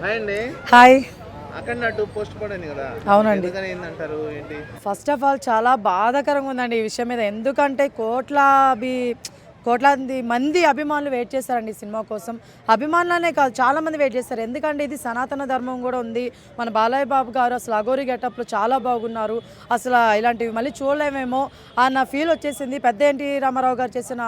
Hi అండి. Hi. అఖండ 2 post phone అయింది కదా, అవునండి. ఎందుకని ఏందంటారు ఏంటి? ఫస్ట్ ఆఫ్ ఆల్ చాలా బాధాకరంగా ఉందండి ఈ విషయం మీద. ఎందుకంటే కోట్లాది మంది అభిమానులు వెయిట్ చేస్తారండి ఈ సినిమా కోసం. అభిమానులనే కాదు, చాలామంది వెయిట్ చేస్తారు. ఎందుకంటే ఇది సనాతన ధర్మం కూడా ఉంది. మన బాలయ్య బాబు గారు అసలు అఘోరి గెటప్లో చాలా బాగున్నారు. అసలు ఇలాంటివి మళ్ళీ చూడలేమేమో అన్న ఫీల్ వచ్చేసింది. పెద్ద ఎన్టీ రామారావు గారు చేసిన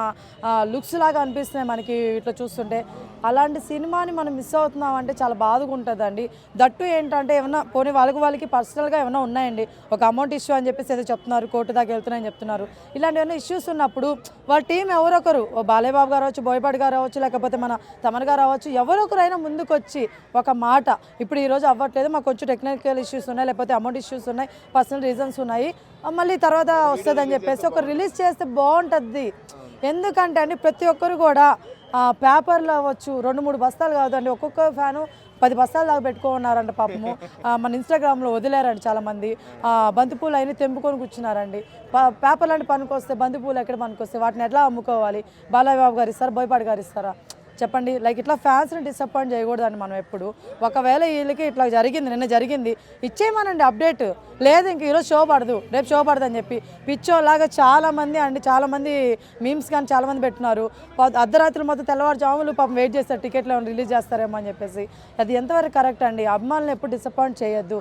లుక్స్ లాగా అనిపిస్తున్నాయి మనకి ఇట్లా చూస్తుంటే. అలాంటి సినిమాని మనం మిస్ అవుతున్నాం అంటే చాలా బాధగా ఉంటుందండి. దట్టు ఏంటంటే ఏమన్నా పోనీ వాళ్ళకి పర్సనల్గా ఏమైనా ఉన్నాయండి. ఒక అమౌంట్ ఇష్యూ అని చెప్పేసి ఏదో చెప్తున్నారు, కోర్టు దాకా వెళ్తున్నాయని చెప్తున్నారు. ఇలాంటి ఏమైనా ఇష్యూస్ ఉన్నప్పుడు వాళ్ళ టీం ఎవరొకరు, బాలయ్య బాబు గారు అవ్వచ్చు, బోయపాటి గారు అవ్వచ్చు, లేకపోతే మన తమన్ గారు అవ్వచ్చు, ఎవరొకరైనా ముందుకు వచ్చి ఒక మాట ఇప్పుడు ఈరోజు అవ్వట్లేదు, మాకు కొంచెం టెక్నికల్ ఇష్యూస్ ఉన్నాయి, లేకపోతే అమౌంట్ ఇష్యూస్ ఉన్నాయి, పర్సనల్ రీజన్స్ ఉన్నాయి, మళ్ళీ తర్వాత వస్తుందని చెప్పేసి ఒక రిలీజ్ చేస్తే బాగుంటుంది. ఎందుకంటే అండి ప్రతి ఒక్కరు కూడా పేపర్లు అవ్వచ్చు 2-3 బస్తాలు కాదండి, ఒక్కొక్క ఫ్యాను 10 బస్తాలు దాకా పెట్టుకున్నారంట పాపము. మన ఇన్స్టాగ్రామ్లో వదిలేరండి చాలామంది. బంతిపూలు అయినా తెంపుకొని కూర్చున్నారండి. పేపర్లు అంటే పనికొస్తే బంతిపూలు ఎక్కడ పనికొస్తే వాటిని ఎట్లా అమ్ముకోవాలి? బాలయ్య బాబు గారు ఇస్తారా, బోయపాటి గారు ఇస్తారా చెప్పండి? లైక్ ఇట్లా ఫ్యాన్స్ని డిసప్పాయింట్ చేయకూడదండి మనం ఎప్పుడు. ఒకవేళ వీళ్ళకి ఇట్లా జరిగింది, నిన్న జరిగింది, ఇచ్చేయమనండి అప్డేట్. లేదు ఇంక ఈరోజు షో పడదు, రేపు షో పడదు అని చెప్పి పిచ్చోలాగా చాలామంది మీమ్స్ కానీ చాలామంది పెట్టినారు. అర్ధరాత్రులు మొత్తం తెల్లవారుజాములు పాపం వెయిట్ చేస్తారు, టికెట్లు ఏమైనా రిలీజ్ చేస్తారేమో అని చెప్పేసి. అది ఎంతవరకు కరెక్ట్ అండి? అభిమానులను ఎప్పుడు డిసప్పాయింట్ చేయొద్దు.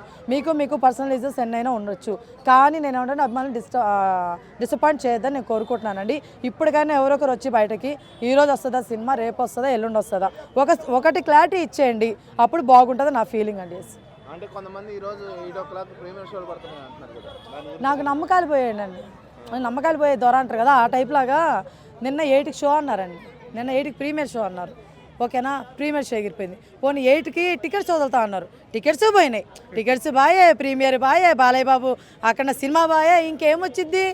మీకు పర్సనల్ రీజన్స్ ఎన్నైనా ఉండొచ్చు, కానీ నేను ఏమంటే అభిమానులు డిసప్పాయింట్ చేయొద్దని నేను కోరుకుంటున్నానండి. ఇప్పటికైనా ఎవరొకరు వచ్చి బయటకి ఈరోజు వస్తుందా సినిమా, రేపు వస్తుందా, ఎల్లుండి వస్తుందా, ఒకటి క్లారిటీ ఇచ్చేయండి, అప్పుడు బాగుంటుంది నా ఫీలింగ్ అండి. అంటే కొంతమంది ఈ రోజు 8 o'clock ప్రీమియర్ షోలు పడుతున్నాయి అంటున్నారు కదా, నాకు నమ్మకాలు పోయాయండి. నమ్మకాలు పోయే దొర అంటారు కదా, ఆ టైప్ లాగా నిన్న 8కి షో అన్నారండి. నిన్న 8కి ప్రీమియర్ షో అన్నారు. ఓకేనా, ప్రీమియర్ షో ఎగిరిపోయింది. పోనీ 8కి టికెట్స్ వదులుతా అన్నారు, టికెట్స్ పోయినాయి. టికెట్స్ బాయే, ప్రీమియర్ బాయే, బాలయ్య బాబు అక్కడ సినిమా బాయే, ఇంకేమొచ్చింది?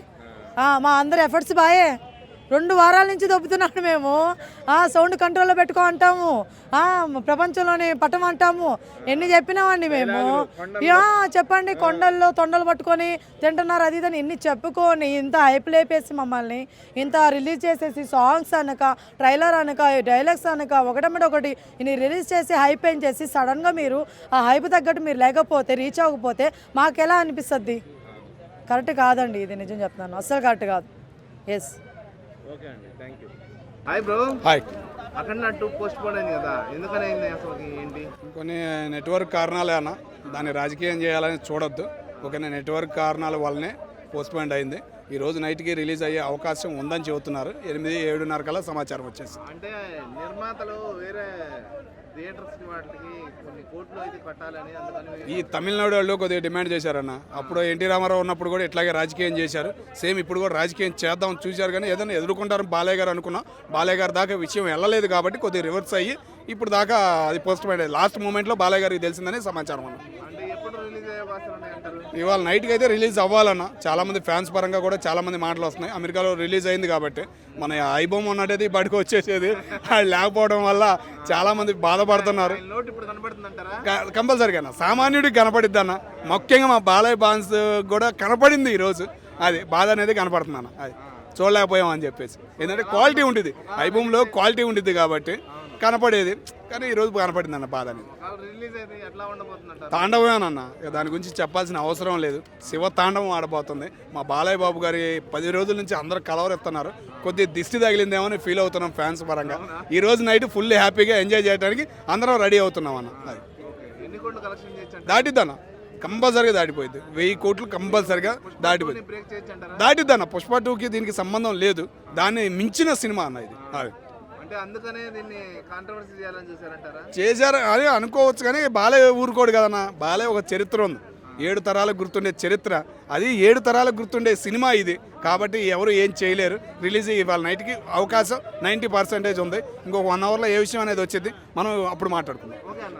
మా అందరి ఎఫర్ట్స్ బాయే. 2 వారాల నుంచి దొబ్బుతున్నాడు మేము. సౌండ్ కంట్రోల్లో పెట్టుకో అంటాము, ప్రపంచంలోని పట్టం అంటాము, ఎన్ని చెప్పినామండి మేము. చెప్పండి, కొండల్లో తొండలు పట్టుకొని తింటున్నారు అది ఇదని ఎన్ని చెప్పుకొని ఇంత హైప్ లేపేసి మమ్మల్ని ఇంత రిలీజ్ చేసేసి సాంగ్స్ అనక, ట్రైలర్ అనక, డైలాగ్స్ అనక, ఒకటి ఇన్ని రిలీజ్ చేసి హైప్ ఏం చేసి సడన్గా మీరు ఆ హైప్ తగ్గట్టు మీరు లేకపోతే, రీచ్ అవ్వకపోతే మాకు ఎలా అనిపిస్తుంది? కరెక్ట్ కాదండి ఇది, నిజం చెప్తున్నాను, అస్సలు కరెక్ట్ కాదు. ఎస్. ఓకే అండి, thank you. Hi bro. Hi. Akhanda 2 post phone అయింది కదా, ఎందుకని అయింది అసలు ఏంటి? కొన్ని నెట్వర్క్ కారణాలే అన్న, దాన్ని రాజకీయం చేయాలని చూడొద్దు. ఓకేనా, నెట్వర్క్ కారణాల వల్లనే పోస్ట్పోన్ అయింది. ఈ రోజు నైట్కి రిలీజ్ అయ్యే అవకాశం ఉందని చెబుతున్నారు. 8-7:30 కల్లా సమాచారం వచ్చేసి. అంటే నిర్మాతలు వేరే థియేటర్స్కి వాటికి కొన్ని కోట్లు అయితే కట్టాలని, అందుకని ఈ తమిళనాడు వాళ్ళు కొద్దిగా డిమాండ్ చేశారన్న. అప్పుడు ఎన్టీ రామారావు ఉన్నప్పుడు కూడా ఇట్లాగే రాజకీయం చేశారు. సేమ్ ఇప్పుడు కూడా రాజకీయం చేద్దాం చూశారు, కానీ ఏదైనా ఎదుర్కొంటారు బాలయ్య గారు అనుకున్నాం. బాలయ్య గారి దాకా విషయం వెళ్ళలేదు కాబట్టి కొద్దిగా రివర్స్ అయ్యి ఇప్పుడు దాకా అది పోస్ట్పోన్ అయ్యింది. లాస్ట్ మూమెంట్లో బాలయ్య గారికి తెలిసిందని సమాచారం అన్న. అంటే ఎప్పుడు రిలీజ్ అయ్యే అవకాశం ఉన్నాయి అంటారు? ఇవాళ నైట్కి అయితే రిలీజ్ అవ్వాలన్న. చాలామంది ఫ్యాన్స్ పరంగా కూడా చాలామంది మాటలు వస్తున్నాయి. అమెరికాలో రిలీజ్ అయింది కాబట్టి మన ఐబొమ్మ ఉన్నట్టయితే బడికి వచ్చేసేది, అది లేకపోవడం వల్ల చాలామంది బాధపడుతున్నారు. కంపల్సరీగా సామాన్యుడికి కనపడిద్ది అన్న. ముఖ్యంగా మా బాలయ్య బాన్స్ కూడా కనపడింది ఈరోజు. అది బాధ అనేది కనపడుతుంది అన్న. అది చూడలేకపోయాం అని చెప్పేసి, ఎందుకంటే క్వాలిటీ ఉంటుంది, ఐబొమ్లో క్వాలిటీ ఉంటుంది కాబట్టి కనపడేది, కానీ ఈరోజు కనపడింది అన్న బాధ అనేది. తాండవమేనన్న, దాని గురించి చెప్పాల్సిన అవసరం లేదు. శివ తాండవం ఆడబోతుంది. మా బాలయ్య బాబు గారి 10 రోజుల నుంచి అందరూ కలవరెత్తున్నారు. కొద్దిగా దిష్టి తగిలిందేమో అని ఫీల్ అవుతున్నాం ఫ్యాన్స్ పరంగా. ఈ రోజు నైట్ ఫుల్ హ్యాపీగా ఎంజాయ్ చేయడానికి అందరం రెడీ అవుతున్నాం అన్న. అది దాటిద్దన్న, కంపల్సరీగా దాటిపోయింది. 1000 కోట్లు కంపల్సరీగా దాటిపోయింది. దాటిద్దన్న. పుష్ప 2కి దీనికి సంబంధం లేదు, దాన్ని మించిన సినిమా అన్న ఇది. అది అంటే అందుకనే దీన్ని కాంట్రవర్సీ చేయాలని చూసారంటారా? చేశారు అని అనుకోవచ్చు, కానీ బాలయ్య ఊరుకోడు కదన్న. బాలయ్య ఒక చరిత్ర ఉంది, 7 తరాలకు గుర్తుండే చరిత్ర. అది 7 తరాలకు గుర్తుండే సినిమా ఇది కాబట్టి ఎవరు ఏం చేయలేరు. రిలీజ్ ఇవాళ నైట్కి అవకాశం 90% ఉంది. ఇంకొక 1 అవర్లో ఏ విషయం అనేది వచ్చింది మనం అప్పుడు మాట్లాడుకుందాం. ఓకే అన్న.